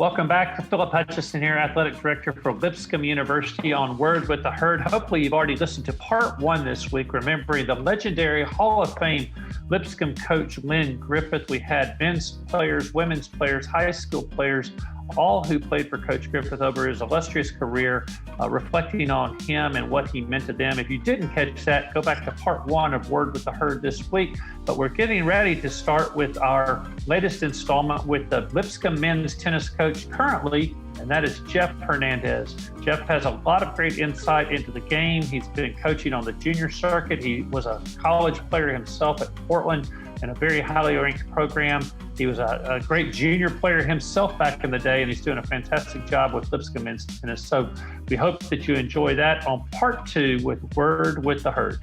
Welcome back to Philip Hutcheson here, Athletic Director for Lipscomb University on Word with the Herd. Hopefully you've already listened to part one this week, remembering the legendary Hall of Fame Lipscomb coach Lynn Griffith. We had men's players, women's players, high school players, all who played for Coach Griffith over his illustrious career, reflecting on him and what he meant to them. If you didn't catch that, go back to part one of Word with the Herd this week. But we're getting ready to start with our latest installment with the Lipscomb men's tennis coach currently, and that is Geoff Hernandez. Geoff has a lot of great insight into the game. He's been coaching on the junior circuit. He was a college player himself at Portland in a very highly ranked program. He was a great junior player himself back in the day, and he's doing a fantastic job with Lipscomb men's tennis. So we hope that you enjoy that on part two with Word with the Herd.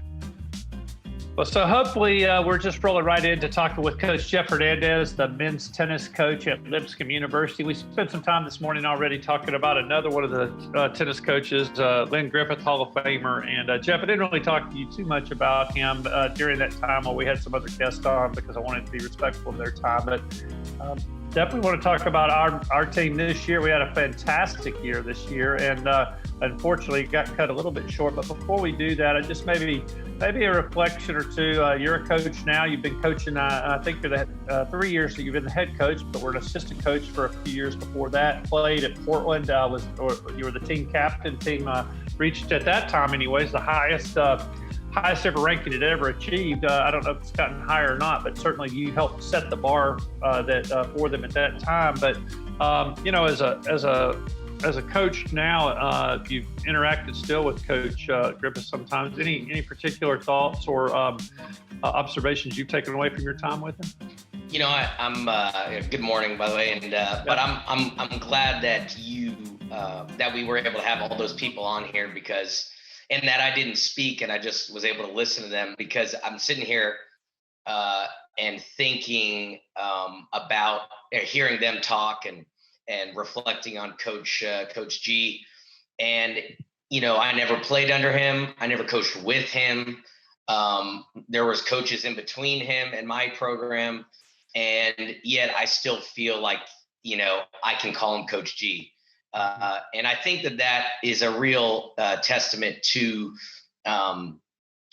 Well, so hopefully we're just rolling right into talking with Coach Geoff Hernandez, the men's tennis coach at Lipscomb University. We spent some time this morning already talking about another one of the tennis coaches, Lynn Griffith, Hall of Famer. And Geoff, I didn't really talk to you too much about him during that time while we had some other guests on because I wanted to be respectful of their time. But definitely want to talk about our team this year. We had a fantastic year this year, and unfortunately it got cut a little bit short. But before we do that, I just maybe a reflection or two. You're a coach now. You've been coaching, I think for the 3 years that you've been the head coach, but were an assistant coach for a few years before that. Played at Portland, you were the team captain. Team reached at that time anyways, the highest ever ranking it ever achieved. I don't know if it's gotten higher or not, but certainly you helped set the bar for them at that time. But as a coach now, you've interacted still with Coach Griffith sometimes. Any particular thoughts or observations you've taken away from your time with him? You know, I'm good morning, by the way, and but I'm glad that you that we were able to have all those people on here and that I didn't speak and I just was able to listen to them, because I'm sitting here and thinking about hearing them talk and reflecting on Coach G. And, you know, I never played under him. I never coached with him. There was coaches in between him and my program. And yet I still feel like, you know, I can call him Coach G. And I think that is a real testament to,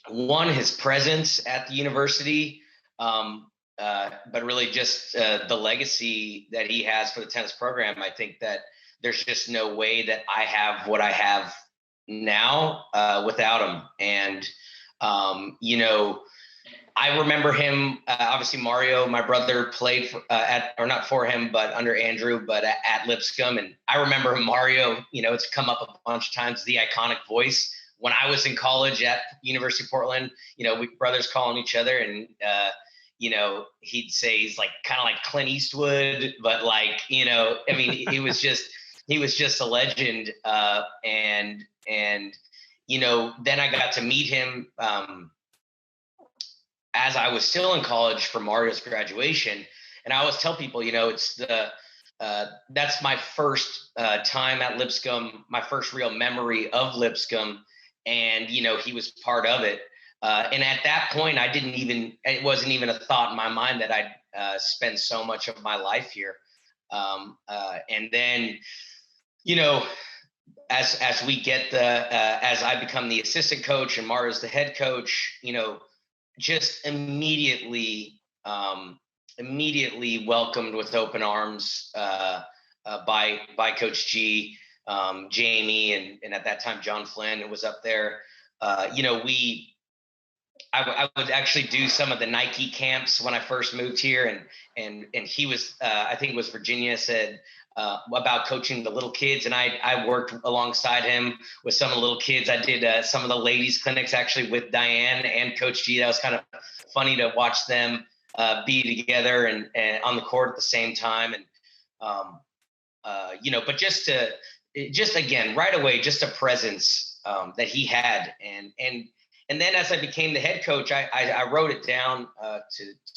one, his presence at the university, but really just the legacy that he has for the tennis program. I think that there's just no way that I have what I have now without him. And, you know, I remember him, obviously Mario, my brother, played not for him, but under Andrew, but at Lipscomb. And I remember Mario, you know, it's come up a bunch of times, the iconic voice. When I was in college at University of Portland, you know, we brothers calling each other, and, you know, he'd say he's like kind of like Clint Eastwood, but like, you know, I mean, he was just a legend. And, you know, then I got to meet him as I was still in college for Mario's graduation. And I always tell people, you know, it's that's my first time at Lipscomb, my first real memory of Lipscomb. And, you know, he was part of it. And at that point, it wasn't even a thought in my mind that I'd spend so much of my life here. And then, you know, as we get as I become the assistant coach and Mario's the head coach, you know, just immediately welcomed with open arms by Coach G, Jamie, and at that time John Flynn was up there. You know, I would actually do some of the Nike camps when I first moved here, and he was I think it was Virginia said about coaching the little kids, and I worked alongside him with some of the little kids. I did some of the ladies clinics actually with Diane and Coach G. That was kind of funny to watch them be together and on the court at the same time. And you know, but just again right away, just a presence that he had, and then as I became the head coach, I wrote it down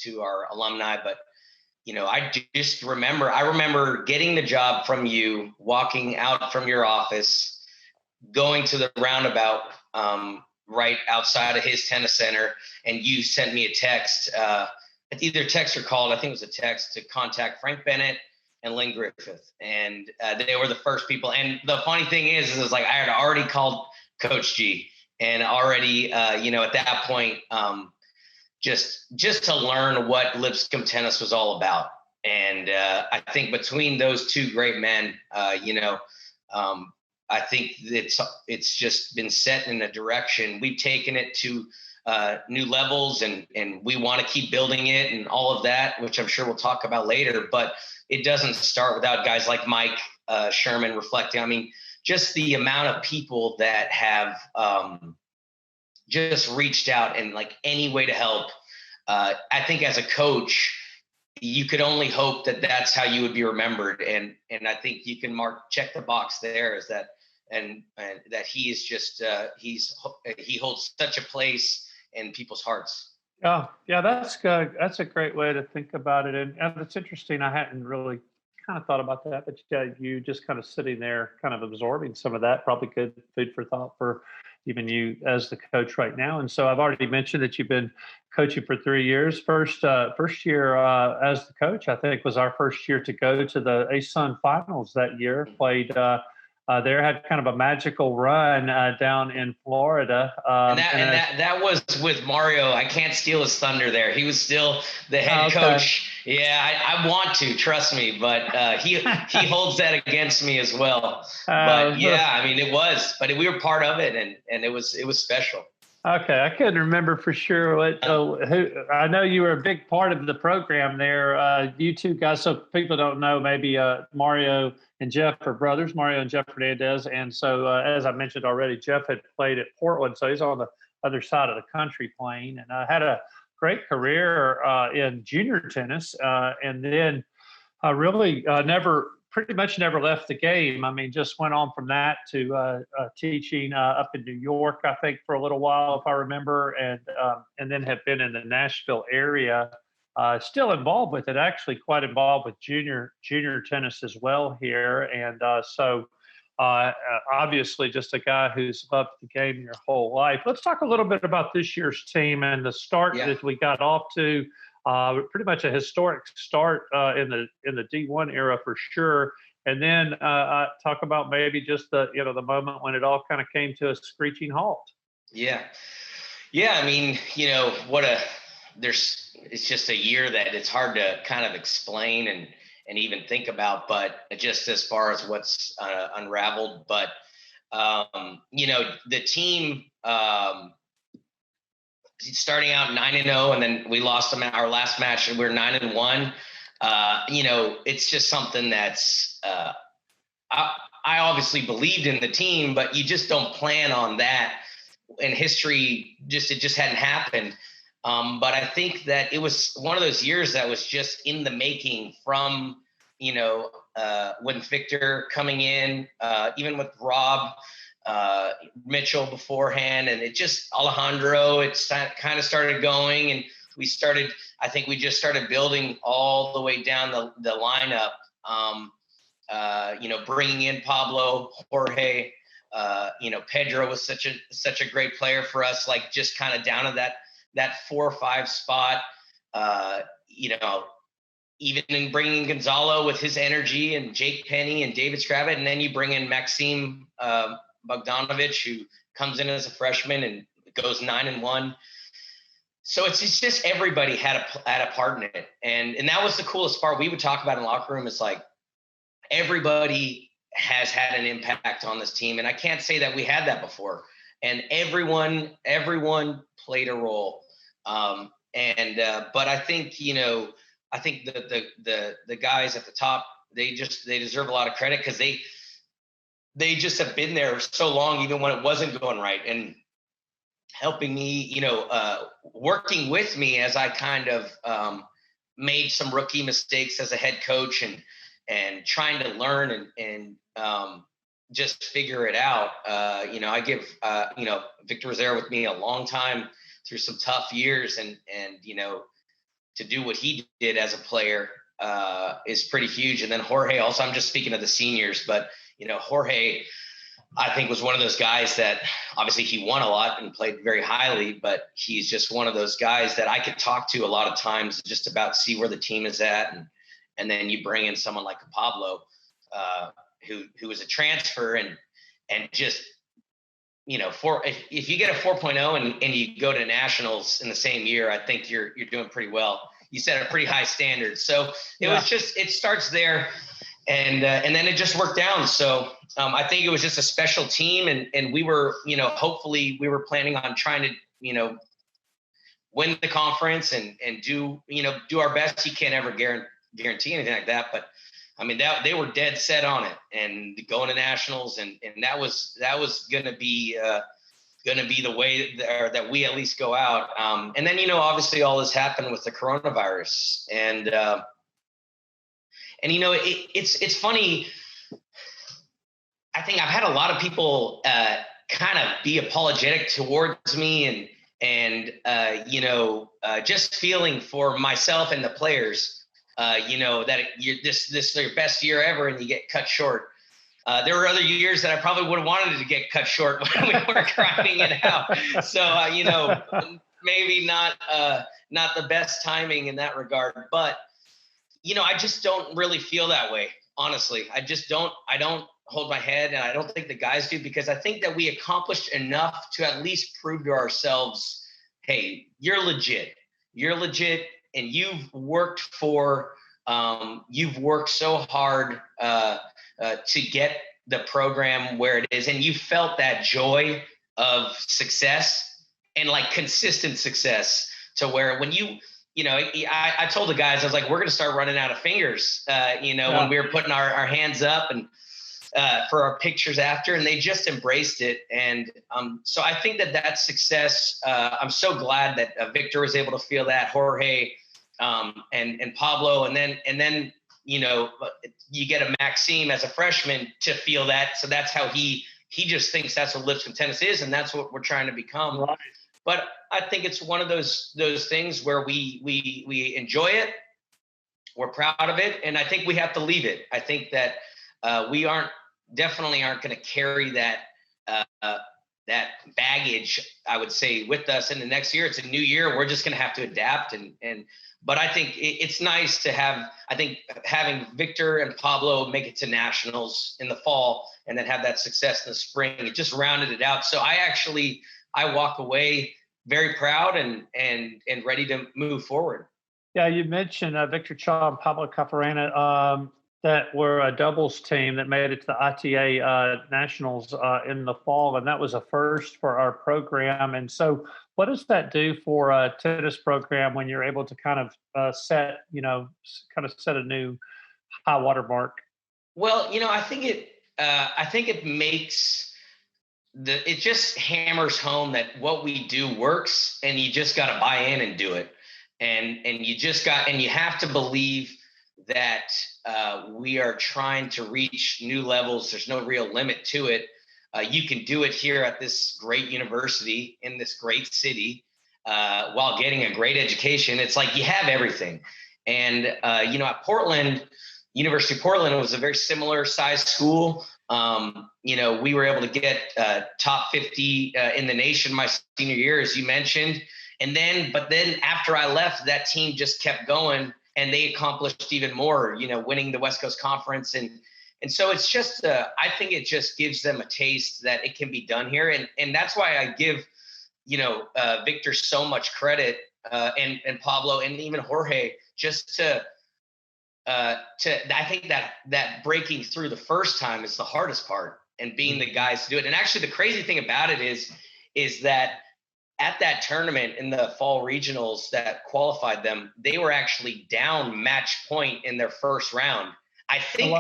to our alumni, but you know, I remember getting the job from you, walking out from your office, going to the roundabout right outside of his tennis center, and you sent me a text, either text or called, I think it was a text, to contact Frank Bennett and Lynn Griffith. And they were the first people. And the funny thing is like I had already called Coach G, and already, at that point, just to learn what Lipscomb tennis was all about. And I think between those two great men, I think it's just been set in a direction. We've taken it to new levels, and we want to keep building it and all of that, which I'm sure we'll talk about later. But it doesn't start without guys like Mike Sherman reflecting. I mean, just the amount of people that have just reached out in like any way to help. I think as a coach, you could only hope that that's how you would be remembered. And I think you can check the box there, is that, and that he is just, he holds such a place in people's hearts. Oh, yeah, that's good. That's a great way to think about it. And it's interesting. I hadn't really kind of thought about that, but yeah, you just kind of sitting there, kind of absorbing some of that, probably good food for thought for even you as the coach right now. And so I've already mentioned that you've been coaching for 3 years. First year as the coach, I think, was our first year to go to the ASUN finals that year. Played there, had kind of a magical run down in Florida. That was with Mario. I can't steal his thunder there. He was still the head coach. Yeah, I want to, trust me, but he holds that against me as well. But yeah, I mean, it was, but we were part of it, and it was special. Okay, I couldn't remember for sure who. I know you were a big part of the program there. You two guys, so people don't know, maybe Mario and Geoff are brothers, Mario and Geoff Hernandez. And so, as I mentioned already, Geoff had played at Portland, so he's on the other side of the country playing, and had a great career in junior tennis, and then really pretty much never left the game. I mean, just went on from that to teaching up in New York, I think, for a little while, if I remember, and then have been in the Nashville area. Still involved with it, actually quite involved with junior tennis as well here. And so obviously just a guy who's loved the game your whole life. Let's talk a little bit about this year's team and the start that we got off to. Pretty much a historic start in the D1 era for sure. And then talk about maybe just the moment when it all kind of came to a screeching halt. Yeah. I mean, it's just a year that it's hard to kind of explain and even think about, but just as far as what's unraveled. But, the team, starting out 9-0, and then we lost them at our last match, and we're 9-1. It's just something that's, I obviously believed in the team, but you just don't plan on that. In history, it just hadn't happened. But I think that it was one of those years that was just in the making from, when Victor coming in, even with Rob Mitchell beforehand, and it just Alejandro, it's kind of started going, and I think we just started building all the way down the lineup. Bringing in Pablo, Jorge, Pedro was such a great player for us, like just kind of down to that 4 or 5 spot, even in bringing Gonzalo with his energy, and Jake Penny and David Scravitt. And then you bring in Maxime Bogdanovich, who comes in as a freshman and goes 9-1. So it's just everybody had a part in it. And that was the coolest part we would talk about in the locker room. It's like everybody has had an impact on this team. And I can't say that we had that before. And everyone played a role. But I think, I think the guys at the top, they deserve a lot of credit, because they just have been there so long, even when it wasn't going right, and helping me, working with me as I kind of made some rookie mistakes as a head coach, and trying to learn and just figure it out. I give, Victor was there with me a long time through some tough years, and to do what he did as a player is pretty huge. And then Jorge also, I'm just speaking of the seniors, but Jorge, I think, was one of those guys that obviously he won a lot and played very highly, but he's just one of those guys that I could talk to a lot of times just about see where the team is at, And then you bring in someone like a Pablo, who was a transfer and just, if you get a 4.0 and you go to nationals in the same year, I think you're doing pretty well. You set a pretty high standard. So it starts there. And then it just worked down. So I think it was just a special team, and we were, hopefully we were planning on trying to, win the conference and do our best. You can't ever guarantee anything like that, but I mean they were dead set on it and going to nationals, and that was going to be the way that we at least go out. And then obviously all this happened with the coronavirus, and it's funny. I think I've had a lot of people kind of be apologetic towards me and just feeling for myself and the players, that this is your best year ever and you get cut short. There were other years that I probably would have wanted to get cut short when we were grinding it out. So, maybe not the best timing in that regard, but I just don't really feel that way. Honestly, I don't hold my head, and I don't think the guys do, because I think that we accomplished enough to at least prove to ourselves, hey, you're legit, and you've worked so hard to get the program where it is, and you felt that joy of success and like consistent success, to where when I told the guys, I was like, we're going to start running out of fingers, when we were putting our hands up and for our pictures after, and they just embraced it. And so I think that success, I'm so glad that Victor was able to feel that, Jorge, and Pablo, and then you get a Maxime as a freshman to feel that. So that's how he just thinks that's what Lipscomb tennis is, and that's what we're trying to become. Right. But I think it's one of those things where we enjoy it, we're proud of it, and I think we have to leave it. I think that we definitely aren't going to carry that baggage, I would say, with us in the next year. It's a new year. We're just going to have to adapt. But I think it's nice to having Victor and Pablo make it to nationals in the fall, and then have that success in the spring. It just rounded it out. So I walk away very proud and ready to move forward. Yeah, you mentioned Victor Cha and Pablo Cafarena, that were a doubles team that made it to the ITA Nationals in the fall, and that was a first for our program. And so what does that do for a tennis program when you're able to kind of set a new high water mark? Well, I think it makes it just hammers home that what we do works, and you just got to buy in and do it. And you have to believe that we are trying to reach new levels. There's no real limit to it. You can do it here at this great university in this great city while getting a great education. It's like you have everything. And, at Portland, University of Portland, it was a very similar size school. We were able to get top 50 in the nation my senior year, as you mentioned. But then after I left, that team just kept going, and they accomplished even more, winning the West Coast Conference. And so it's just, I think it just gives them a taste that it can be done here. And that's why I give, Victor so much credit, and Pablo and even Jorge, just I think that breaking through the first time is the hardest part, and being the guys to do it. And actually the crazy thing about it is that at that tournament in the fall regionals that qualified them, they were actually down match point in their first round. I think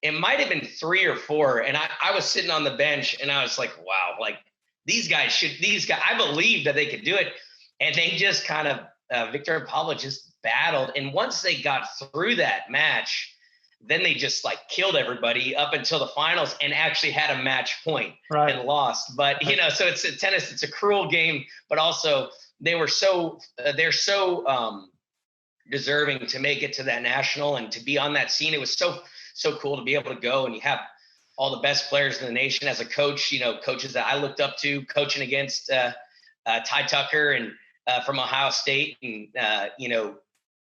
it might have been 3 or 4. And I was sitting on the bench, and I was like, wow, like these guys, I believe that they could do it. And they just kind of, Victor and Pablo just battled. And once they got through that match, then they just like killed everybody up until the finals, and actually had a match point and lost. But, so it's tennis, it's a cruel game, but also they're so deserving to make it to that national and to be on that scene. It was so cool to be able to go, and you have all the best players in the nation as a coach, coaches that I looked up to, coaching against Ty Tucker and from Ohio State. And,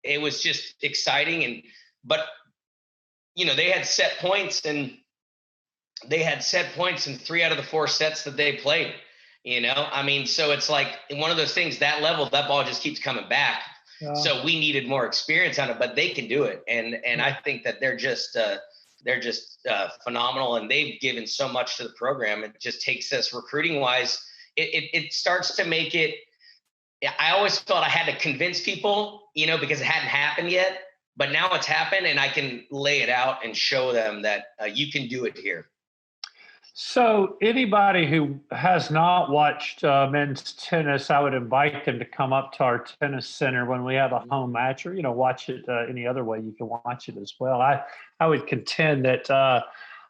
it was just exciting. And but they had set points, and they had set points in 3 out of the 4 sets that they played. I mean, so it's like one of those things, that level, that ball just keeps coming back. Yeah. So we needed more experience on it, but they can do it. And I think that they're just phenomenal, and they've given so much to the program. It just takes us recruiting wise. It starts to make it. I always felt I had to convince people, because it hadn't happened yet, but now it's happened, and I can lay it out and show them that you can do it here. So anybody who has not watched men's tennis, I would invite them to come up to our tennis center when we have a home match, or, watch it any other way. You can watch it as well. I would contend that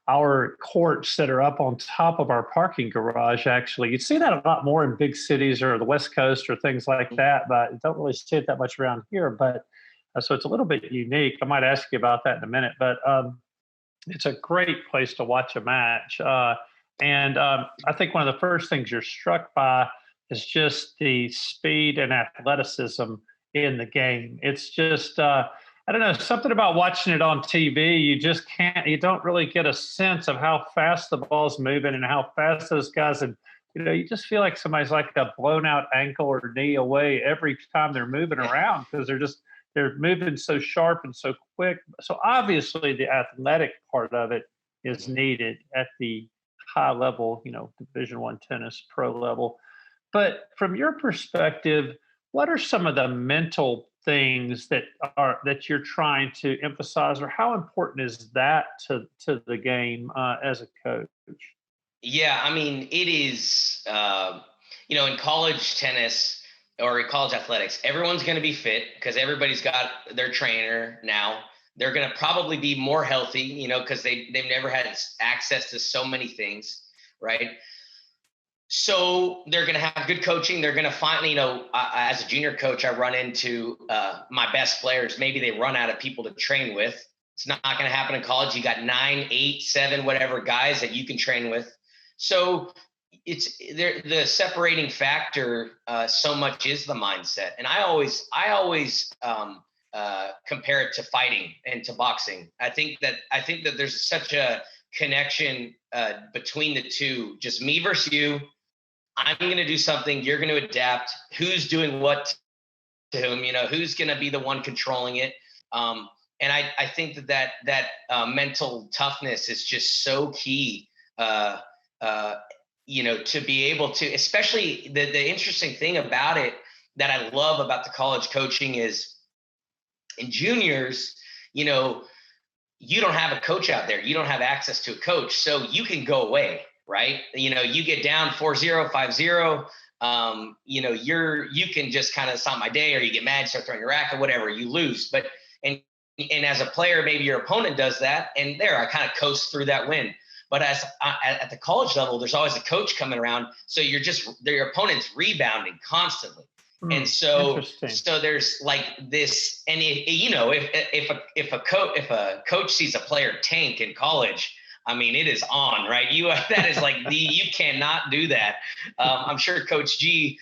our courts that are up on top of our parking garage, actually, you see that a lot more in big cities or the West Coast or things like that, but you don't really see it that much around here. But so it's a little bit unique. I might ask you about that in a minute, but it's a great place to watch a match. And I think one of the first things you're struck by is just the speed and athleticism in the game. It's just, I don't know, something about watching it on TV. You don't really get a sense of how fast the ball's moving and how fast those guys, and, you just feel like somebody's like a blown out ankle or knee away every time they're moving around, because they're moving so sharp and so quick. So obviously the athletic part of it is needed at the high level, Division I tennis pro level. But from your perspective, what are some of the mental things that you're trying to emphasize, or how important is that to the game as a coach? Yeah, I mean, it is, in college tennis, or in college athletics, everyone's going to be fit because everybody's got their trainer now. They're going to probably be more healthy, because they've never had access to so many things, right? So they're going to have good coaching. They're going to find, as a junior coach, I run into my best players. Maybe they run out of people to train with. It's not going to happen in college. You got 9, 8, 7, whatever guys that you can train with. So it's there. The separating factor so much is the mindset, and I always compare it to fighting and to boxing. I think that there's such a connection between the two. Just me versus you. I'm going to do something. You're going to adapt. Who's doing what to whom? Who's going to be the one controlling it? And I think that mental toughness is just so key. To be able to, especially the interesting thing about it that I love about the college coaching is in juniors, you don't have a coach out there. You don't have access to a coach. So you can go away, right? You get down 4-0, 5-0. You can just kind of stop my day, or you get mad, start throwing your racket, whatever, you lose. But, and as a player, maybe your opponent does that. And I kind of coast through that win. But at the college level, there's always a coach coming around. So your opponent's rebounding constantly. And so there's like this, and if a coach sees a player tank in college, I mean, it is on, right? That is like you cannot do that. I'm sure Coach G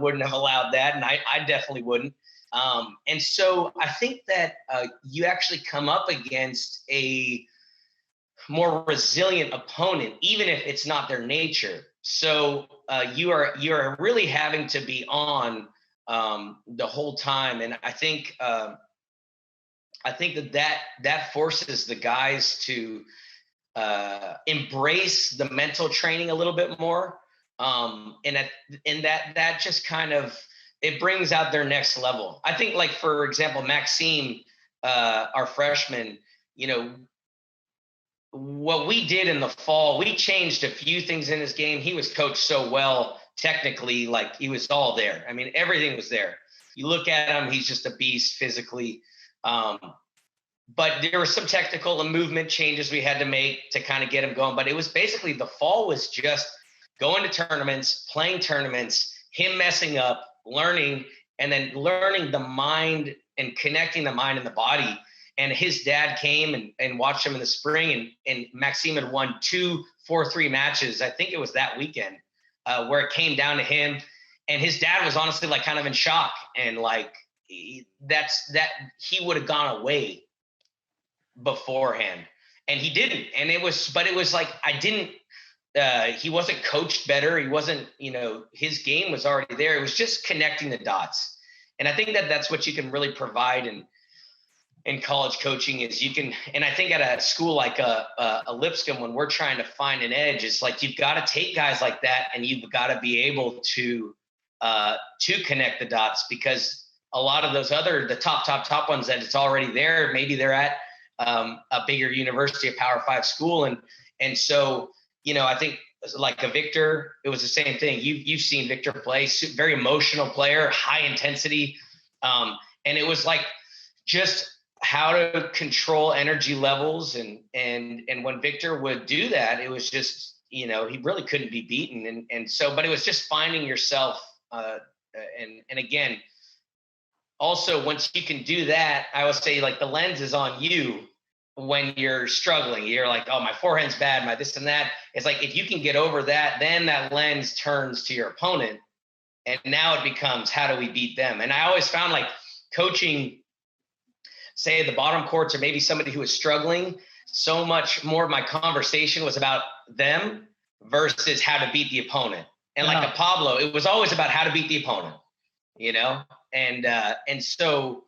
wouldn't have allowed that. And I definitely wouldn't. And so I think that you actually come up against a more resilient opponent, even if it's not their nature. So you are really having to be on the whole time, and I think that forces the guys to embrace the mental training a little bit more, and that just kind of it brings out their next level. I think, like for example, Maxime, our freshman, what we did in the fall, we changed a few things in his game. He was coached so well technically, like he was all there. I mean, everything was there. You look at him, he's just a beast physically. But there were some technical and movement changes we had to make to kind of get him going. But it was basically the fall was just going to tournaments, playing tournaments, him messing up, learning, and then learning the mind and connecting the mind and the body. And his dad came and watched him in the spring, and Maxime had won 2 4-3 matches. I think it was that weekend where it came down to him. And his dad was honestly like kind of in shock, and like he would have gone away beforehand, and he didn't. And it was like, he wasn't coached better. He wasn't, his game was already there. It was just connecting the dots. And I think that that's what you can really provide in college coaching is you can, and I think at a school like a Lipscomb, when we're trying to find an edge, it's like, you've got to take guys like that and you've got to be able to connect the dots, because a lot of those the top ones that it's already there, maybe they're at a bigger university, a Power 5 school. And so, I think like a Victor, it was the same thing. You've seen Victor play, very emotional player, high intensity. And it was like just how to control energy levels. And when Victor would do that, it was just, he really couldn't be beaten. And so, but it was just finding yourself. And again, also, once you can do that, I would say like the lens is on you when you're struggling. You're like, oh, my forehand's bad, my this and that. It's like, if you can get over that, then that lens turns to your opponent. And now it becomes, how do we beat them? And I always found like coaching, say at the bottom courts, or maybe somebody who was struggling, so much more of my conversation was about them versus how to beat the opponent. And like a Pablo, it was always about how to beat the opponent, and so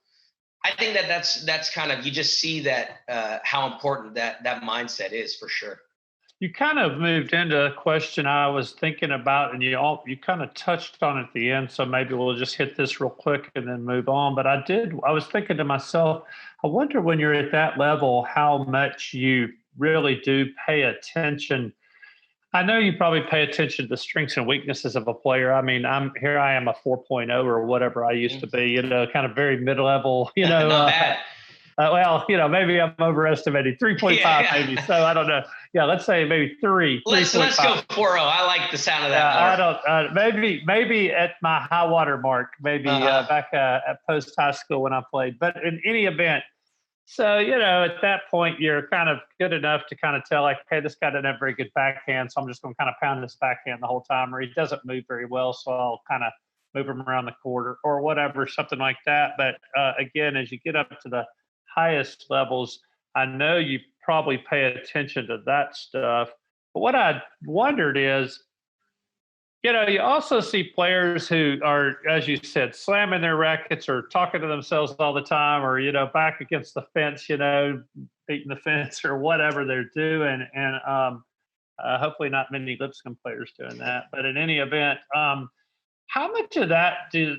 I think that's kind of, you just see that how important that mindset is, for sure. You kind of moved into a question I was thinking about, and you kind of touched on it at the end. So maybe we'll just hit this real quick and then move on. But I was thinking to myself, I wonder when you're at that level, how much you really do pay attention. I know you probably pay attention to the strengths and weaknesses of a player. I mean, I am a 4.0 or whatever I used to be, kind of very mid-level, Not bad. Well, maybe I'm overestimating 3.5, maybe. So I don't know. Yeah, let's say maybe 3. Let's go 4.0. I like the sound of that. I don't. Maybe at my high water mark. Maybe back at post high school when I played. But in any event, so at that point you're kind of good enough to kind of tell, like, hey, this guy doesn't have very good backhand, so I'm just going to kind of pound his backhand the whole time, or he doesn't move very well, so I'll kind of move him around the court or whatever, something like that. But again, as you get up to the highest levels, I know you probably pay attention to that stuff. But what I wondered is, you also see players who are, as you said, slamming their rackets or talking to themselves all the time, or, back against the fence, beating the fence or whatever they're doing. And hopefully not many Lipscomb players doing that. But in any event, how much of that do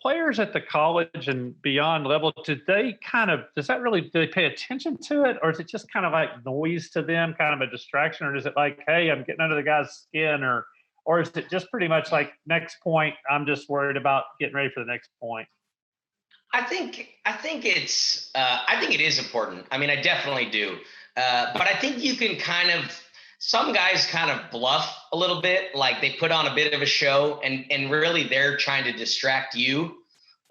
players at the college and beyond level, do they pay attention to it, or is it just kind of like noise to them, kind of a distraction, or is it like, hey, I'm getting under the guy's skin, or is it just pretty much like, next point, I'm just worried about getting ready for the next point? I think it's I think it is important. I mean, I definitely do, but I think you can some guys kind of bluff a little bit, like they put on a bit of a show, and really they're trying to distract you.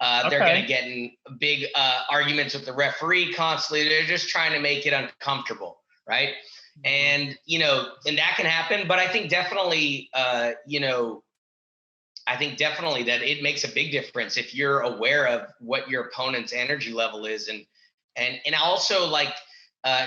They're going to get in big arguments with the referee constantly. They're just trying to make it uncomfortable, right? And, and that can happen. But I think definitely, that it makes a big difference if you're aware of what your opponent's energy level is. And also, like,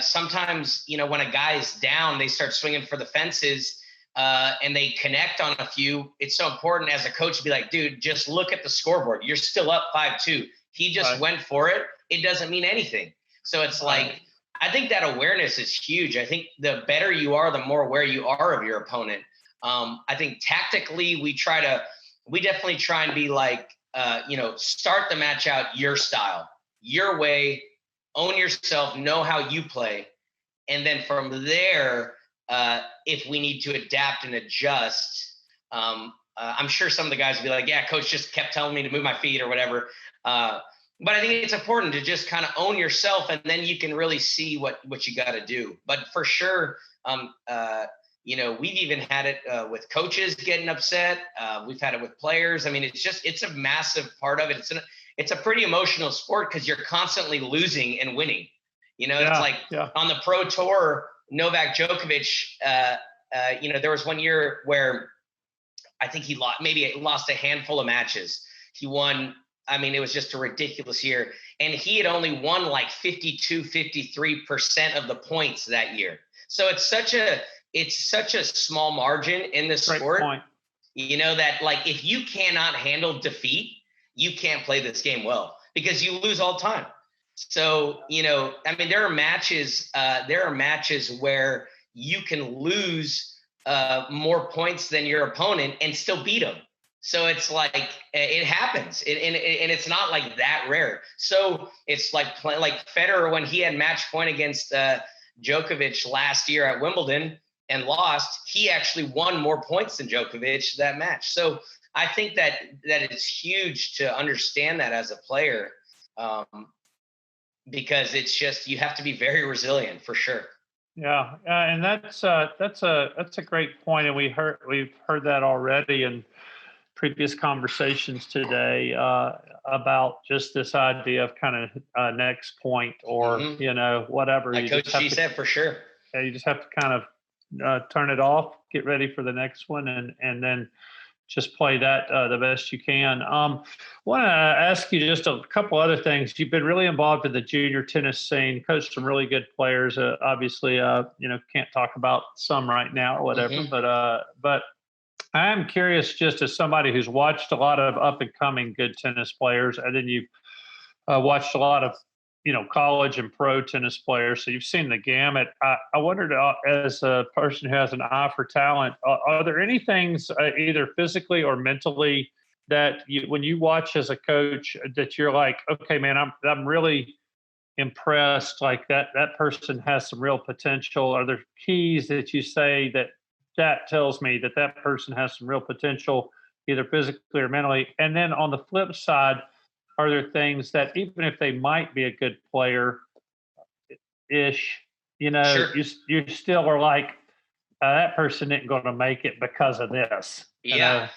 sometimes, when a guy's down, they start swinging for the fences and they connect on a few. It's so important as a coach to be like, dude, just look at the scoreboard. You're still up 5-2. He just went for it. It doesn't mean anything. So it's like, I think that awareness is huge. I think the better you are, the more aware you are of your opponent. I think tactically we definitely try and be like, start the match out your style, your way. Own yourself, know how you play. And then from there, if we need to adapt and adjust, I'm sure some of the guys will be like, yeah, coach just kept telling me to move my feet or whatever. But I think it's important to just kind of own yourself, and then you can really see what you got to do. But for sure, we've even had it with coaches getting upset. We've had it with players. I mean, it's a massive part of it. It's a pretty emotional sport because you're constantly losing and winning. It's like on the pro tour, Novak Djokovic, there was one year where I think he lost a handful of matches. He won I mean, it was just a ridiculous year. And he had only won like 52, 53% of the points that year. So it's such a small margin in this sport. Point. You know, that like, if you cannot handle defeat, you can't play this game well, because you lose all the time. So, you know, I mean, there are matches where you can lose more points than your opponent and still beat them. So it's like, it happens, and it's not like that rare. So it's like Federer, when he had match point against Djokovic last year at Wimbledon and lost, he actually won more points than Djokovic that match. So I think that it's huge to understand that as a player, because it's just, you have to be very resilient for sure. Yeah, and that's a great point, and we've heard that already in previous conversations today about just this idea of kind of next point, or you know, whatever. Like Coach G said, for sure. Yeah, you just have to kind of turn it off, get ready for the next one, and then just play that the best you can. Want to ask you just a couple other things. You've been really involved in the junior tennis scene, coached some really good players. Obviously, you know, can't talk about some right now or whatever, but I'm curious, just as somebody who's watched a lot of up and coming good tennis players, and then you've watched a lot of, you know, college and pro tennis players, so you've seen the gamut. I wondered, as a person who has an eye for talent, are there any things, either physically or mentally, that you, when you watch as a coach, that you're like, okay, man, I'm really impressed. Like that person has some real potential. Are there keys that you say that tells me that person has some real potential, either physically or mentally? And then on the flip side, are there things that, even if they might be a good player ish, you know, Sure. you still are like, that person isn't going to make it because of this. Yeah,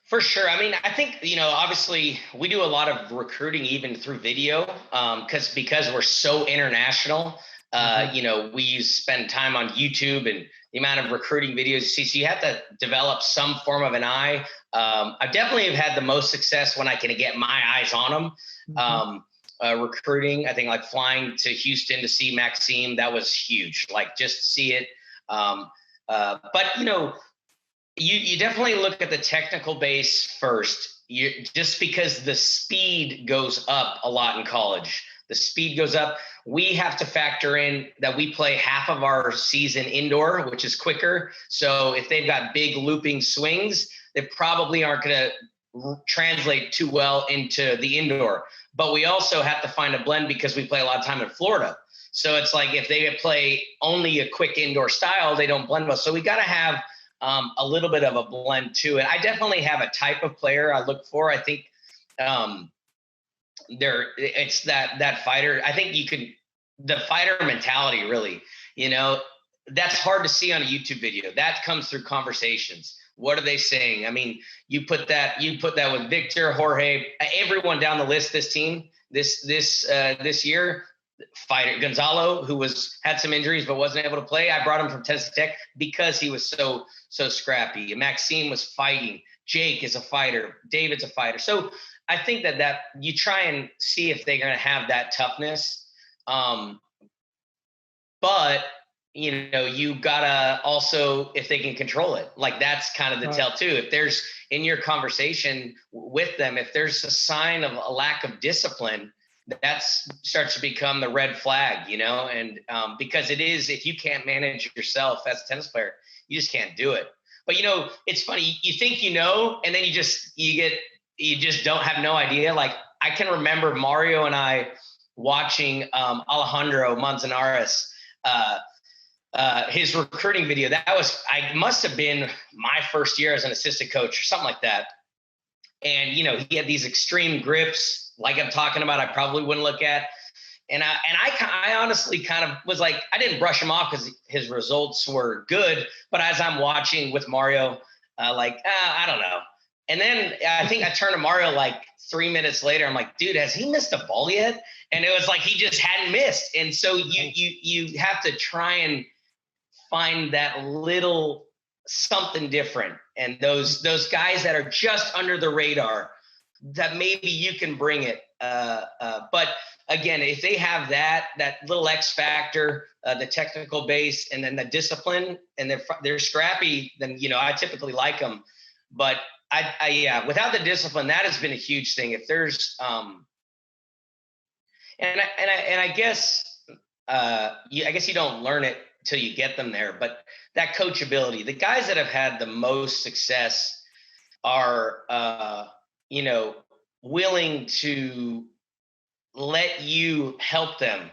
for sure. I mean, I think, you know, obviously we do a lot of recruiting even through video, because we're so international. You know, we spend time on YouTube, and the amount of recruiting videos you see. So you have to develop some form of an eye. I definitely have had the most success when I can get my eyes on them. Recruiting, I think, like flying to Houston to see Maxime, that was huge. Like, just to see it. But, you know, you definitely look at the technical base first. Just because the speed goes up a lot in college. The speed goes up. We have to factor in that we play half of our season indoor, which is quicker. So if they've got big looping swings, they probably aren't going to translate too well into the indoor. But we also have to find a blend, because we play a lot of time in Florida. So it's like, if they play only a quick indoor style, they don't blend well. So we got to have a little bit of a blend to it. I definitely have a type of player I look for. I think it's that fighter. I think the fighter mentality, really, you know, that's hard to see on a YouTube video. That comes through conversations. What are they saying? I mean, you put that with Victor, Jorge, everyone down the list, this team, this year, fighter Gonzalo, who had some injuries but wasn't able to play. I brought him from Tennessee Tech because he was so scrappy. Maxime was fighting. Jake is a fighter. David's a fighter. So I think that you try and see if they're going to have that toughness. But, you know, you gotta also, if they can control it, like, that's kind of the tell too. If there's, in your conversation with them, if there's a sign of a lack of discipline, that starts to become the red flag, you know. And because it is, if you can't manage yourself as a tennis player, you just can't do it. But, you know, it's funny, you think, you know, and then you just don't have no idea. Like, I can remember Mario and I watching Alejandro Manzanares, his recruiting video. I must have been my first year as an assistant coach or something like that. And, you know, he had these extreme grips, like I'm talking about, I probably wouldn't look at. And I honestly kind of was like, I didn't brush him off because his results were good. But as I'm watching with Mario, I don't know. And then I think I turned to Mario like 3 minutes later. I'm like, dude, has he missed a ball yet? And it was like he just hadn't missed. And so you have to try and find that little something different. And those guys that are just under the radar, that maybe you can bring it. But again, if they have that little X factor, the technical base, and then the discipline, and they're scrappy, then, I typically like them. But yeah, without the discipline, that has been a huge thing. If there's, and I guess, I guess you don't learn it till you get them there, but that coachability, the guys that have had the most success are, willing to let you help them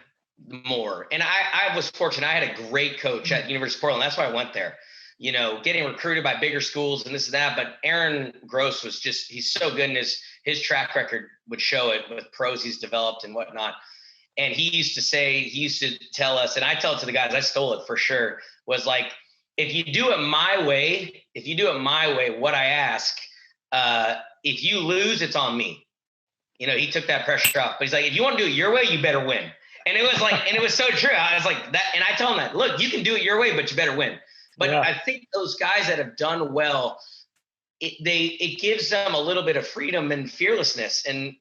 more. And I was fortunate. I had a great coach at University of Portland. That's why I went there, getting recruited by bigger schools and this and that. But Aaron Gross was he's so good, and his track record would show it with pros he's developed and whatnot. And he used to tell us, and I tell it to the guys, I stole it for sure, was like, if you do it my way, what I ask, if you lose, it's on me. He took that pressure off. But he's like, if you want to do it your way, you better win. And it was like, and it was so true. I was like that, and I tell him that, look, you can do it your way, but you better win. But yeah. I think those guys that have done well, it gives them a little bit of freedom and fearlessness, and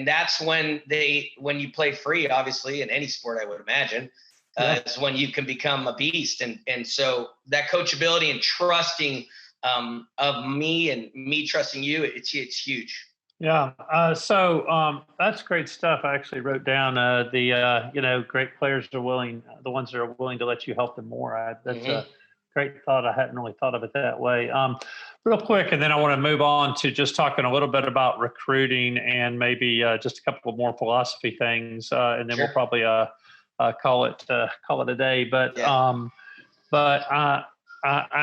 that's when you play free, obviously, in any sport, I would imagine, is when you can become a beast. And so that coachability and trusting of me and me trusting you, it's huge. Yeah. So that's great stuff. I actually wrote down great players are willing, the ones that are willing to let you help them more. That's a great thought. I hadn't really thought of it that way. Real quick, and then I want to move on to just talking a little bit about recruiting and maybe just a couple of more philosophy things, and then we'll probably call it a day. But yeah. I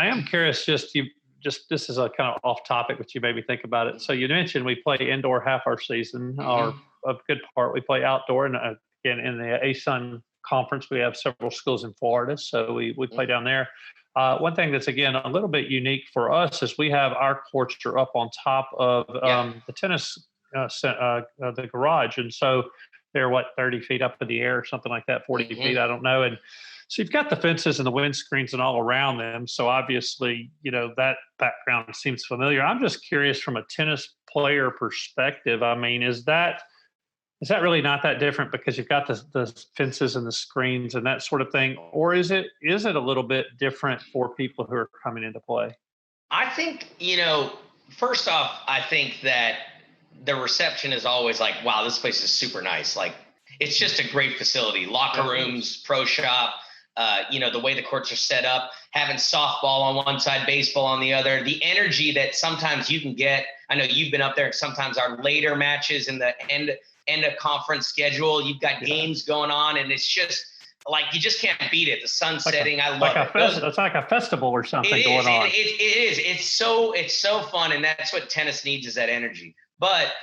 am curious. This is a kind of off topic, but you made me think about it. So you mentioned we play indoor half our season, or a good part. We play outdoor, and again in the ASUN conference, we have several schools in Florida, so we play down there. One thing that's, again, a little bit unique for us is we have our courts are up on top of the tennis, the garage. And so they're 30 feet up in the air or something like that, 40 feet, I don't know. And so you've got the fences and the windscreens and all around them. So obviously, that background seems familiar. I'm just curious from a tennis player perspective. I mean, is that really not that different because you've got the fences and the screens and that sort of thing? Or is it a little bit different for people who are coming into play? I think, first off, I think that the reception is always like, wow, this place is super nice. Like, it's just a great facility. Locker rooms, pro shop, the way the courts are set up, having softball on one side, baseball on the other, the energy that sometimes you can get. I know you've been up there, sometimes our later matches in the end of conference schedule, you've got games going on, and it's just like, you just can't beat it. The sun's setting. I love it. It's like a festival or something going on. It is. It's so fun. And that's what tennis needs, is that energy. But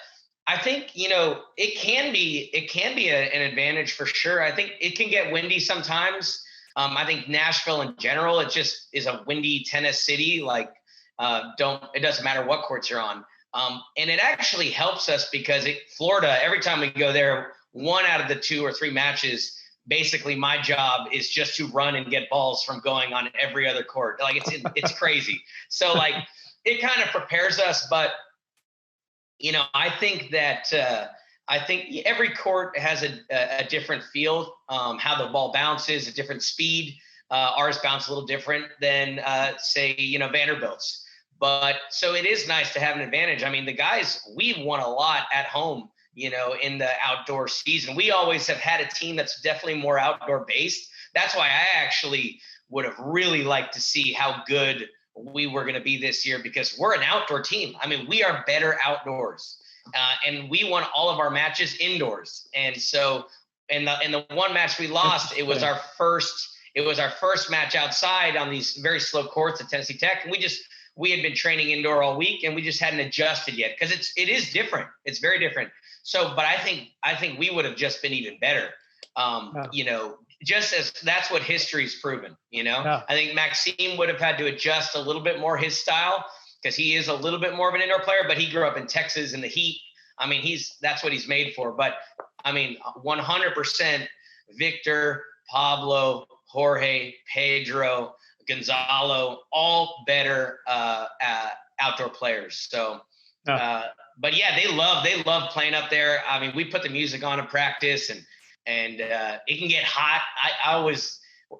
I think, it can be an advantage for sure. I think it can get windy sometimes. I think Nashville in general, it just is a windy tennis city. Like, it doesn't matter what courts you're on. And it actually helps us because Florida, every time we go there, 1 out of the 2 or 3 matches, basically my job is just to run and get balls from going on every other court. Like, it's crazy. So like, it kind of prepares us, but I think that, every court has a different feel, how the ball bounces, a different speed. Ours bounce a little different than, say, Vanderbilt's. But so it is nice to have an advantage. I mean, the guys, we've won a lot at home, in the outdoor season. We always have had a team that's definitely more outdoor based. That's why I actually would have really liked to see how good we were going to be this year, because we're an outdoor team. I mean, we are better outdoors. And we won all of our matches indoors. And so in the one match we lost, it was our first match outside on these very slow courts at Tennessee Tech. And we had been training indoor all week, and we just hadn't adjusted yet, because it is different. It's very different. So, but I think we would have just been even better. Just as that's what history's proven, I think Maxime would have had to adjust a little bit more his style, because he is a little bit more of an indoor player, but he grew up in Texas in the heat. I mean, that's what he's made for. But I mean, 100% Victor, Pablo, Jorge, Pedro, Gonzalo, all better outdoor players. So but yeah, they love playing up there. I mean, we put the music on in practice, and it can get hot.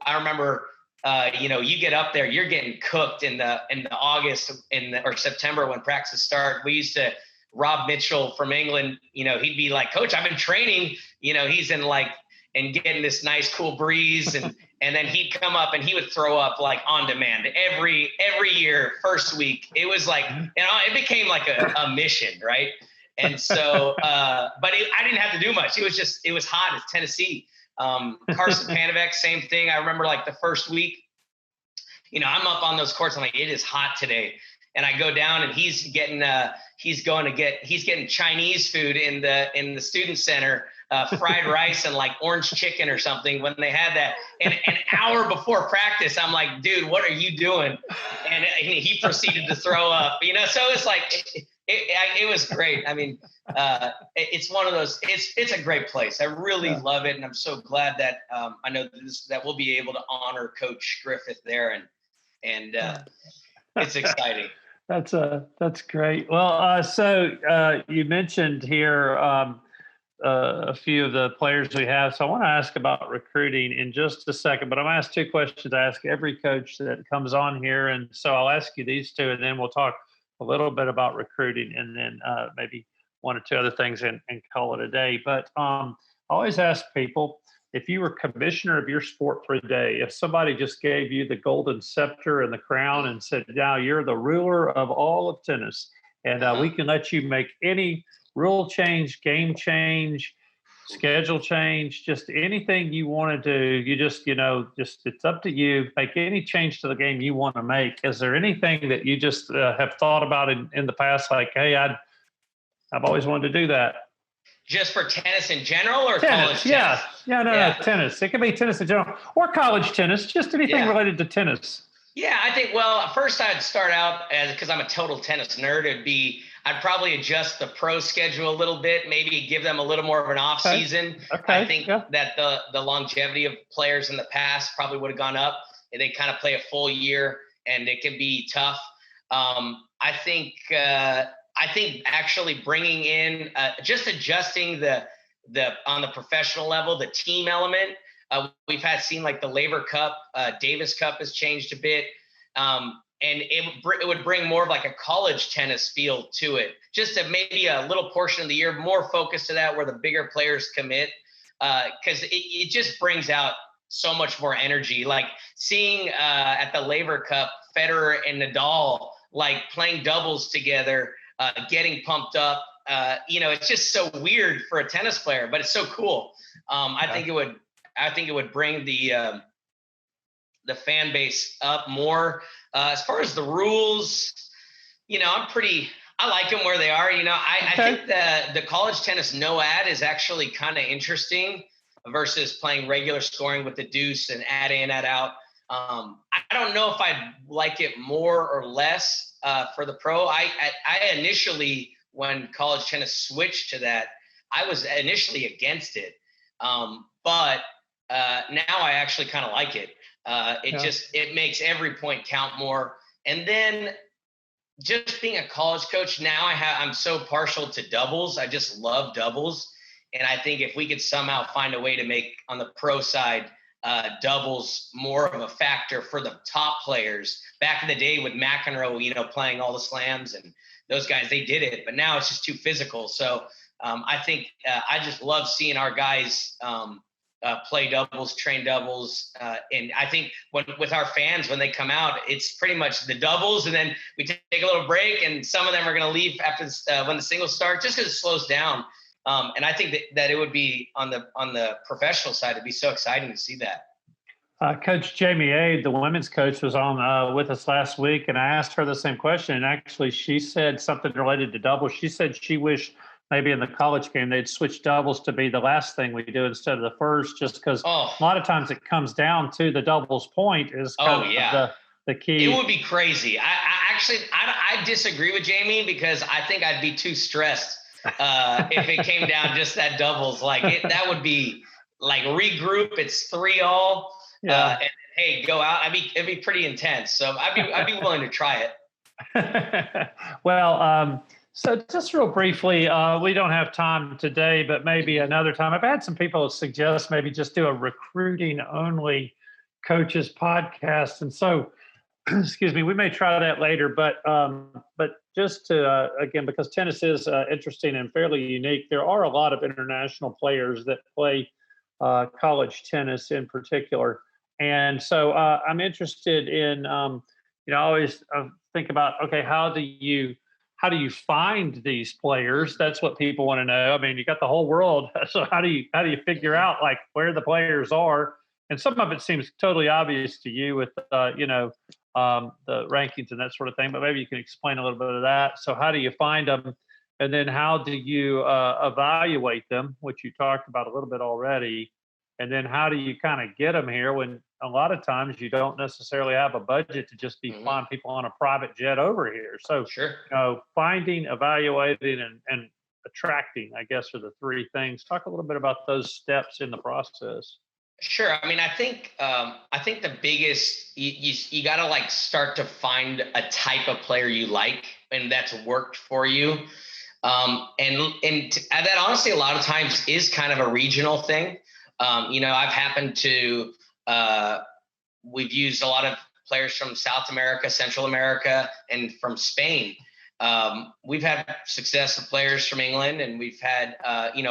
I remember, you get up there, you're getting cooked in the August or September when practices start. We used to, Rob Mitchell from England, he'd be like, "Coach, I've been training." He's in and getting this nice cool breeze, and then he'd come up and he would throw up like on demand every year. First week, it was like, it became like a mission, right? And so, but I didn't have to do much. It was hot. It's Tennessee. Carson Panovec, same thing. I remember like the first week, I'm up on those courts. I'm like, it is hot today. And I go down and he's getting Chinese food in the student center, fried rice and like orange chicken or something when they had that. And an hour before practice, I'm like, "Dude, what are you doing?" And he proceeded to throw up, so it's like, it was great. I mean, it's one of those, it's a great place. I really love it. And I'm so glad that I know that we'll be able to honor Coach Griffith there. And it's exciting. That's great. Well, so you mentioned here a few of the players we have. So I want to ask about recruiting in just a second, but I'm going to ask two questions I ask every coach that comes on here. And so I'll ask you these two, and then we'll talk a little bit about recruiting, and then maybe one or two other things and call it a day. But I always ask people, if you were commissioner of your sport for a day, if somebody just gave you the golden scepter and the crown and said, "Now you're the ruler of all of tennis, and we can let you make any rule change, game change, schedule change, just anything you want to do. You just it's up to you. Make any change to the game you want to make." Is there anything that you just have thought about in the past? Like, hey, I've always wanted to do that. Just for tennis in general, or college tennis? No, tennis. It could be tennis in general or college tennis, just anything related to tennis. Yeah, I think, first I'd start out because I'm a total tennis nerd, I'd probably adjust the pro schedule a little bit, maybe give them a little more of an off season. I think that the longevity of players in the past probably would have gone up. They kind of play a full year and it can be tough. I think actually bringing in, just adjusting the on the professional level, the team element. We've seen like the Labor Cup, Davis Cup has changed a bit. And it would bring more of like a college tennis feel to it, just to maybe a little portion of the year, more focus to that where the bigger players commit. Because it just brings out so much more energy. Like seeing at the Labor Cup, Federer and Nadal, like playing doubles together, getting pumped up. It's just so weird for a tennis player, but it's so cool. I think it would bring the fan base up more. As far as the rules, I like them where they are. I think the college tennis no ad is actually kind of interesting versus playing regular scoring with the deuce and add in, add out. I don't know if I'd like it more or less for the pro. I initially, when college tennis switched to that, I was initially against it. But now I actually kind of like it. It makes every point count more. And then just being a college coach now, I'm so partial to doubles. I just love doubles. And I think if we could somehow find a way to make on the pro side, doubles more of a factor for the top players. Back in the day with McEnroe, playing all the slams and those guys, they did it, but now it's just too physical. So I think I just love seeing our guys play doubles, train doubles. And I think with our fans, when they come out, it's pretty much the doubles. And then we take a little break and some of them are going to leave after when the singles start, just because it slows down. And I think that it would be on the professional side, it'd be so exciting to see that. Coach Jamie A., the women's coach, was on with us last week, and I asked her the same question. And actually, she said something related to doubles. She said she wished maybe in the college game they'd switch doubles to be the last thing we do instead of the first, just because a lot of times it comes down to the doubles point is kind of the key. It would be crazy. I disagree with Jamie because I think I'd be too stressed if it came down just that doubles. That would be like regroup. It's 3-all. And hey, go out. It'd be pretty intense. So I'd be willing to try it. Well, So just real briefly, we don't have time today, but maybe another time. I've had some people suggest maybe just do a recruiting only coaches podcast. And so, excuse me, we may try that later, but just to, again, because tennis is interesting and fairly unique, there are a lot of international players that play college tennis in particular. And so I'm interested in, I always think about, okay, how do you find these players? That's what people want to know. I mean, you got the whole world. So how do you figure out like where the players are? And some of it seems totally obvious to you with, the rankings and that sort of thing, but maybe you can explain a little bit of that. So how do you find them? And then how do you evaluate them, which you talked about a little bit already? And then how do you kind of get them here when a lot of times you don't necessarily have a budget to just be flying people on a private jet over here? So, Sure. Finding, evaluating, and attracting, I guess, are the three things. Talk a little bit about those steps in the process. Sure. I mean, I think the biggest you got to like start to find a type of player you like and that's worked for you. And that honestly, a lot of times is kind of a regional thing. I've happened to we've used a lot of players from South America, Central America, and from Spain. We've had success with players from England, and we've had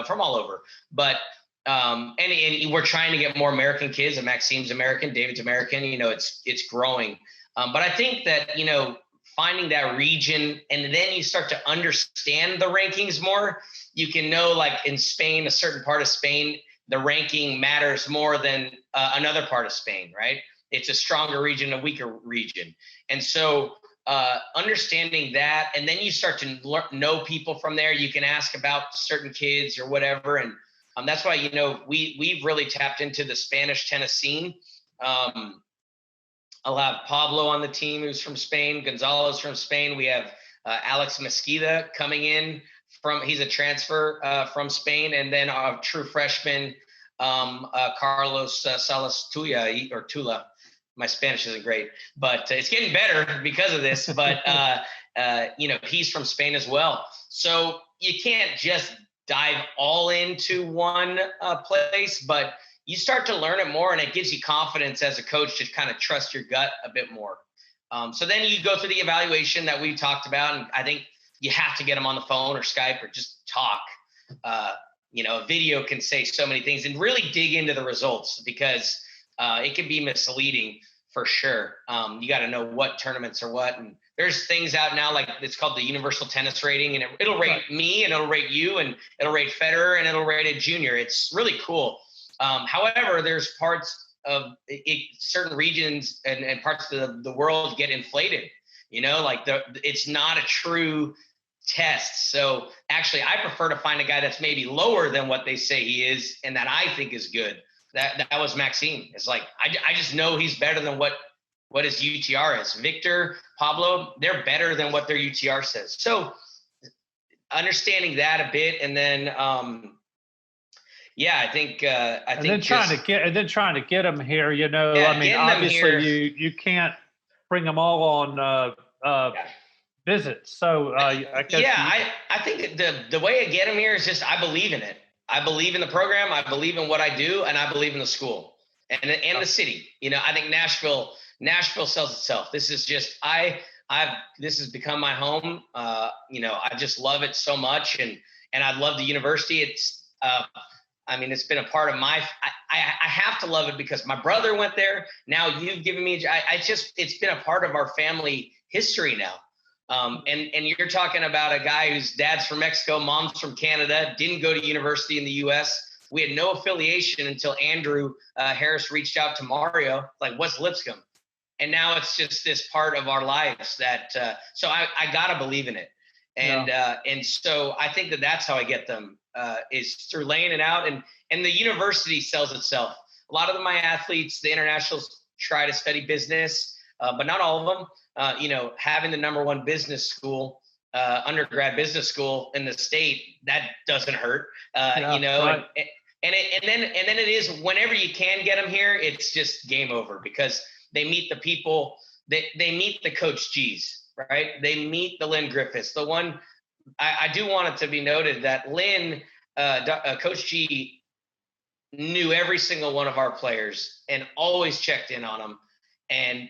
from all over. But and we're trying to get more American kids. And Maxime's American, David's American. It's growing. But I think that finding that region, and then you start to understand the rankings more. You can know, like in Spain, a certain part of Spain, the ranking matters more than another part of Spain, right? It's a stronger region, a weaker region. And so understanding that, and then you start to know people from there. You can ask about certain kids or whatever. And that's why, we've really tapped into the Spanish tennis scene. I'll have Pablo on the team, who's from Spain, Gonzalo's from Spain. We have Alex Mesquida coming in he's a transfer from Spain, and then a true freshman, Carlos Salas Tula. My Spanish isn't great, but it's getting better because of this. But he's from Spain as well. So you can't just dive all into one place, but you start to learn it more, and it gives you confidence as a coach to kind of trust your gut a bit more. So then you go through the evaluation that we talked about, and I think you have to get them on the phone or Skype or just talk. A video can say so many things, and really dig into the results, because it can be misleading for sure. You got to know what tournaments are what. And there's things out now, like it's called the Universal Tennis Rating, and it'll rate me, and it'll rate you, and it'll rate Federer, and it'll rate a junior. It's really cool. However, there's parts of certain regions and parts of the world get inflated. It's not a true test. So actually, I prefer to find a guy that's maybe lower than what they say he is, and that I think is good. That was Maxime. It's like I just know he's better than what his UTR is. Victor, Pablo, they're better than what their UTR says. So understanding that a bit, and then I think trying to get them here. Obviously you can't bring them all on visits. So I guess I think the way I get them here is just I believe in it. I believe in the program. I believe in what I do, and I believe in the school and the city. I think Nashville sells itself. This is just this has become my home. I just love it so much, and I love the university. It's it's been a part of I have to love it because my brother went there. Now you've given me, it's been a part of our family history now. And you're talking about a guy whose dad's from Mexico, mom's from Canada, didn't go to university in the US. We had no affiliation until Andrew Harris reached out to Mario, like, what's Lipscomb? And now it's just this part of our lives that, so I gotta believe in it. And so I think that's how I get them, is through laying it out, and the university sells itself. A lot of my athletes, the internationals, try to study business, but not all of them. Having the number one business school, undergrad business school in the state, that doesn't hurt, right. And then it is, whenever you can get them here, it's just game over, because they meet the people, they meet the Coach G's, right? They meet the Lynn Griffiths, the I do want it to be noted that Lynn, Coach G, knew every single one of our players and always checked in on them, and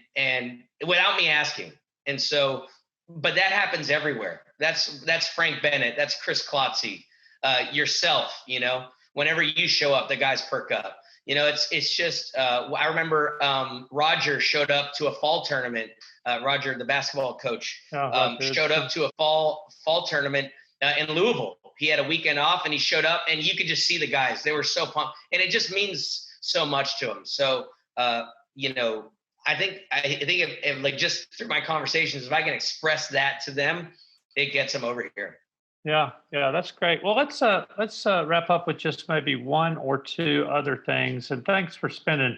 without me asking. And so, but that happens everywhere. That's Frank Bennett. That's Chris Klotze, yourself. Whenever you show up, the guys perk up. It's just. I remember Roger showed up to a fall tournament. Roger, the basketball coach, showed up to a fall tournament in Louisville. He had a weekend off, and he showed up, and you could just see the guys. They were so pumped, and it just means so much to them. So, I think if like just through my conversations, if I can express that to them, it gets them over here. Yeah, that's great. Well, let's wrap up with just maybe one or two other things. And thanks for spending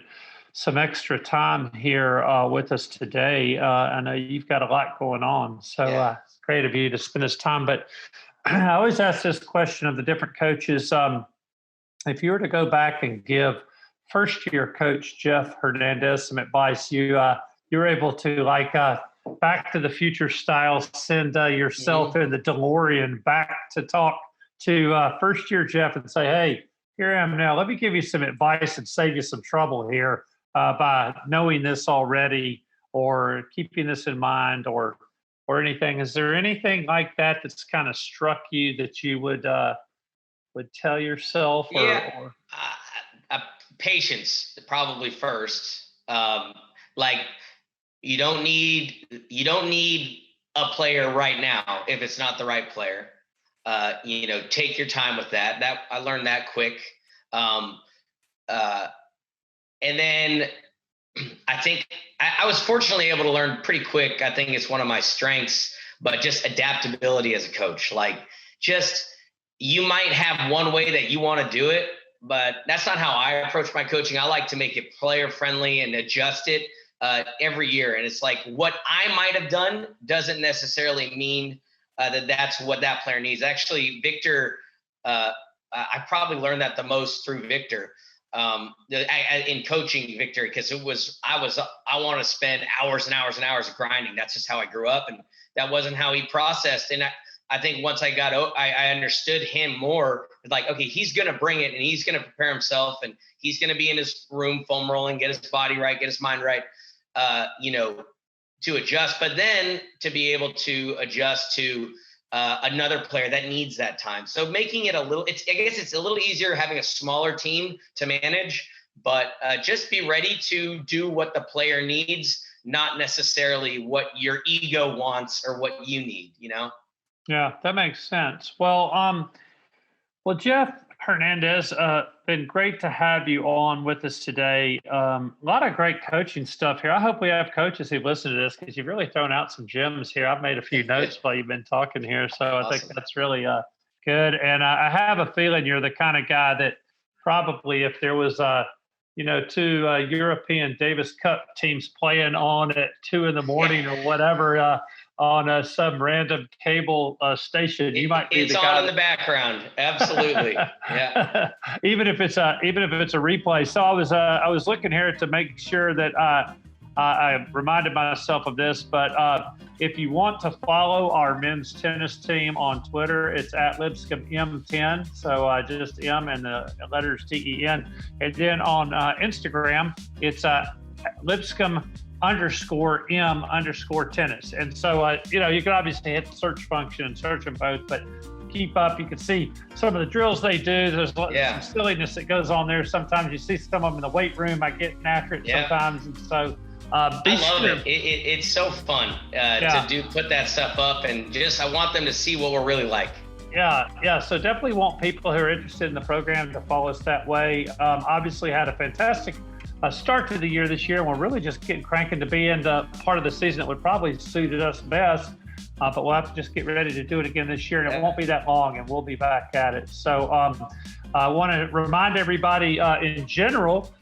some extra time here with us today. I know you've got a lot going on, so it's great of you to spend this time. But I always ask this question of the different coaches. If you were to go back and give first-year coach Geoff Hernandez some advice, you were able to, like Back to the Future style, send yourself in the DeLorean back to talk to first-year Geoff and say, hey, here I am now. Let me give you some advice and save you some trouble here by knowing this already or keeping this in mind or anything. Is there anything like that that's kind of struck you that you would tell yourself? Patience, probably first. You don't need a player right now if it's not the right player. Take your time with that. That I learned that quick. And then I think I was fortunately able to learn pretty quick. I think it's one of my strengths, but just adaptability as a coach. You might have one way that you want to do it, but that's not how I approach my coaching. I like to make it player friendly and adjust it every year. And it's like what I might have done doesn't necessarily mean that that's what that player needs. Actually, Victor, I probably learned that the most through Victor. In coaching Victor, because I want to spend hours and hours and hours grinding. That's just how I grew up, and that wasn't how he processed. And I think once I understood him more, like, okay, he's going to bring it and he's going to prepare himself and he's going to be in his room foam rolling, get his body right, get his mind right, to adjust, but then to be able to adjust to another player that needs that time. So making it I guess it's a little easier having a smaller team to manage, but just be ready to do what the player needs, not necessarily what your ego wants or what you need, Yeah, that makes sense. Well, Geoff Hernandez, been great to have you on with us today. A lot of great coaching stuff here. I hope we have coaches who listen to this because you've really thrown out some gems here. I've made a few notes while you've been talking here, so awesome. I think that's really good. And I have a feeling you're the kind of guy that probably if there was two European Davis Cup teams playing on at 2 a.m. or whatever on some random cable station, you might be it's the guy. It's on in the background, absolutely. Yeah. even if it's a replay. So I was looking here to make sure that I reminded myself of this. But if you want to follow our men's tennis team on Twitter, it's at Lipscomb M10. So just M and the letters TEN. And then on Instagram, it's Lipscomb _M_tennis. And so, you can obviously hit the search function and search them both, but keep up. You can see some of the drills they do. There's some silliness that goes on there. Sometimes you see some of them in the weight room. I get after it sometimes. And so, I love it. It's so fun to put that stuff up, and I want them to see what we're really like. Yeah. So definitely want people who are interested in the program to follow us that way. Obviously had a fantastic start to the year this year, and we're really just getting cranking to be in the part of the season that would probably suited us best. But we'll have to just get ready to do it again this year, and it won't be that long, and we'll be back at it. So I want to remind everybody in general,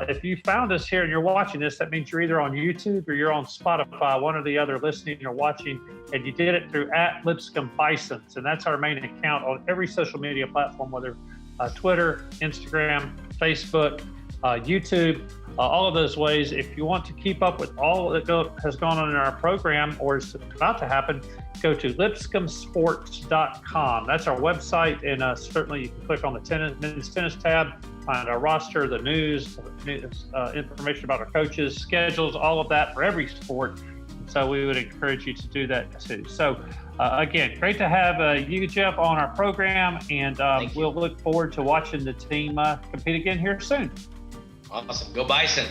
if you found us here and you're watching this, that means you're either on YouTube or you're on Spotify, one or the other, listening or watching, and you did it through @Lipscomb Bisons, and that's our main account on every social media platform, whether Twitter, Instagram, Facebook, YouTube. all of those ways. If you want to keep up with all that has gone on in our program or is about to happen, go to lipscombsports.com. That's our website, and certainly you can click on the men's tennis tab, find our roster, the news, information about our coaches, schedules, all of that for every sport. So we would encourage you to do that too. So again, great to have you, Geoff, on our program, and we'll look forward to watching the team compete again here soon. Awesome. Go Bison.